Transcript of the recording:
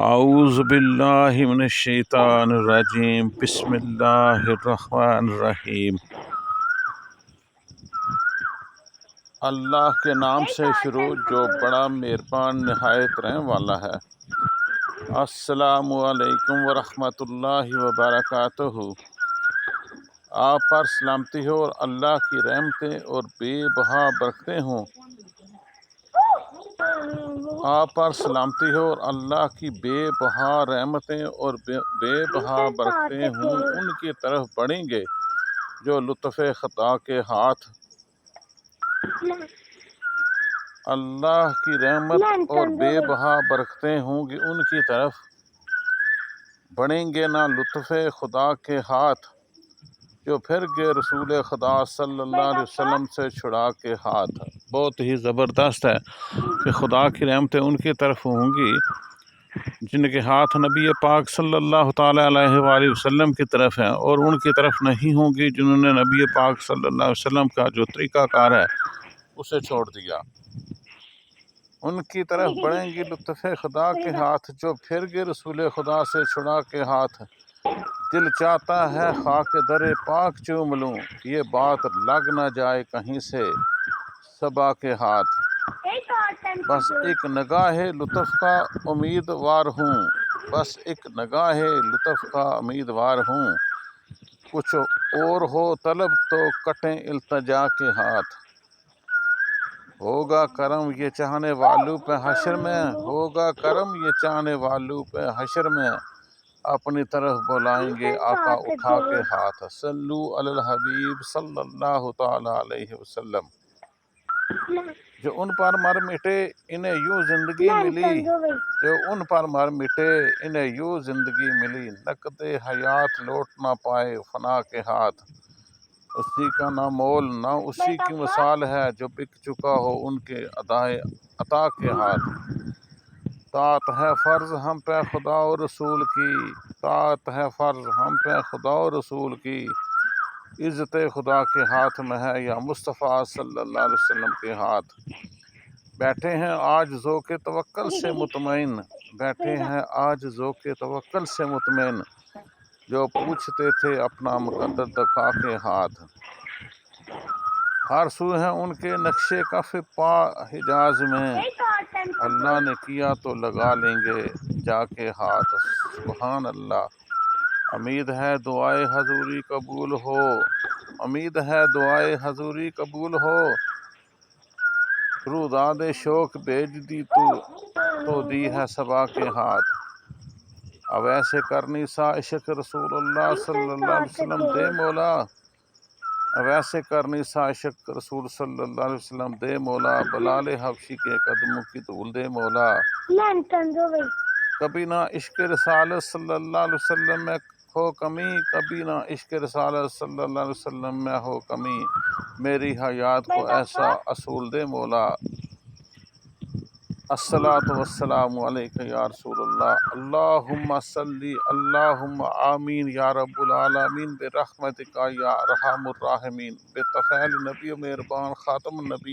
اعوذ باللہ من الشیطان الرجیم، بسم اللہ الرحمن الرحیم۔ اللہ کے نام سے شروع جو بڑا مہربان نہایت رحم والا ہے۔ السلام علیکم ورحمۃ اللہ وبرکاتہ۔ آپ پر سلامتی ہو اور اللہ کی رحمتیں اور بے بہا برکتیں ہوں۔ آپ پر سلامتی ہو اور اللہ کی بے بہا رحمتیں اور بے بہا برکتیں ہوں ان کی طرف بڑھیں گے جو لطف خدا کے ہاتھ۔ اللہ کی رحمت اور بے بہا برکتیں ہوں گی ان کی طرف بڑھیں گے نہ لطف خدا کے ہاتھ، جو پھر گے رسول خدا صلی اللہ علیہ وسلم سے چھڑا کے ہاتھ۔ بہت ہی زبردست ہے کہ خدا کی رحمتیں ان کی طرف ہوں گی جن کے ہاتھ نبی پاک صلی اللہ تعالیٰ علیہ وآلہ وسلم کی طرف ہیں، اور ان کی طرف نہیں ہوں گی جنہوں نے نبی پاک صلی اللہ علیہ وسلم کا جو طریقہ کار ہے اسے چھوڑ دیا۔ ان کی طرف بڑھیں گی لطف خدا کے ہاتھ، جو پھر گے رسول خدا سے چھڑا کے ہاتھ۔ دل چاہتا ہے خاک در پاک چوم لوں، یہ بات لگ نہ جائے کہیں سے صبا کے ہاتھ۔ بس ایک نگاہ لطف کا امیدوار ہوں، بس ایک نگاہ لطف کا امیدوار ہوں، کچھ اور ہو طلب تو کٹیں التجا کے ہاتھ۔ ہوگا کرم یہ چاہنے والوں پہ حشر میں، ہوگا کرم یہ چاہنے والوں پہ حشر میں، اپنی طرف بلائیں گے آقا اٹھا کے ہاتھ۔ صلو علی الحبیب صلی اللہ تعالی علیہ وسلم۔ جو ان پر مر مٹے انہیں یوں زندگی ملی، جو ان پر مر مٹے انہیں یوں زندگی ملی، نقد حیات لوٹ نہ پائے فنا کے ہاتھ۔ اسی کا نہ مول نہ اسی کی مثال ہے، جو بک چکا ہو ان کے ادائے عطا کے ہاتھ۔ طاعت ہے فرض ہم پہ خدا و رسول کی، طاعت ہے فرض ہم پہ خدا و رسول کی، عزت خدا کے ہاتھ میں ہے یا مصطفیٰ صلی اللہ علیہ وسلم کے ہاتھ۔ بیٹھے ہیں آج ذوق توکل سے مطمئن، بیٹھے ہیں آج ذوق توکل سے مطمئن، جو پوچھتے تھے اپنا مقدر دکھا کے ہاتھ۔ ہر سو ہیں ان کے نقش کف پا حجاز میں، اللہ نے کیا تو لگا لیں گے جا کے ہاتھ۔ سبحان اللہ۔ امید ہے دعائے حضوری قبول ہو، امید ہے دعائے حضوری قبول ہو، روداد شوق بھیج دی تو دی ہے صبا کے ہاتھ۔ اب ایسے کرنی سا عشق رسول اللہ صلی اللہ علیہ وسلم دے مولا، اب ایسے کرنی سا عشق رسول صلی اللہ علیہ وسلم دے مولا، بلال حبشی کے قدموں کی دھول دے مولا۔ کبھی نہ عشق رسالت صلی اللہ علیہ وسلم میں ہو کمی، کبھی نہ عشق رسالت صلی اللہ علیہ وسلم میں ہو کمی، میری حیات کو ایسا اصول دے مولا۔ الصلاۃ والسلام علیک یا رسول اللہ، اللہم صلی اللہم آمین یا رب العالمین، برحمتک یا ارحم الراحمین، بطفیل نبی مہربان خاتم النبی